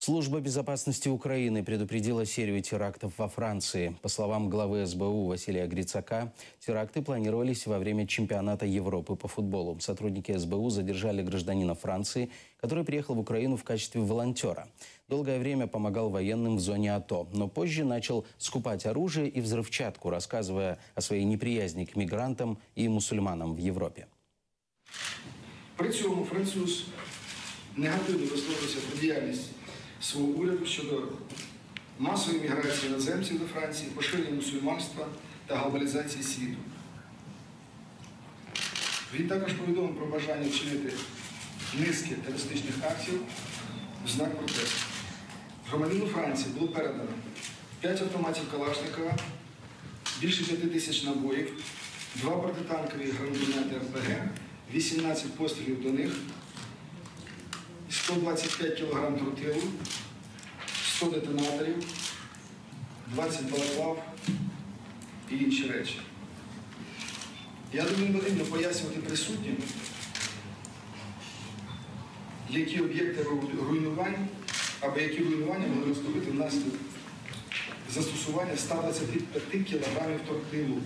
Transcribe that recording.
Служба безопасности Украины предупредила серию терактов во Франции. По словам главы СБУ Василия Грицака, теракты планировались во время чемпионата Европы по футболу. Сотрудники СБУ задержали гражданина Франции, который приехал в Украину в качестве волонтера. Долгое время помогал военным в зоне АТО, но позже начал скупать оружие и взрывчатку, рассказывая о своей неприязни к мигрантам и мусульманам в Европе. При цьому француз негативно висловився про діяльність свого уряду щодо масової міграції іноземців до Франції, поширення мусульманства та глобалізації світу. Він також повідомив про бажання вчинити низки терористичних актів в знак протесту. Громадянину Франції було передано 5 автоматів Калашникова, більше 5 тисяч набоїв, 2 протитанкові гранатомети РПГ, 18 пострілів до них, 125 кг тротилу, 100 детонаторів, 20 балаклав і інші речі. Я думаю, не потрібно пояснювати присутнім, які об'єкти руйнувань або які руйнування могли розробити внаслідок застосування 125 кг тротилу.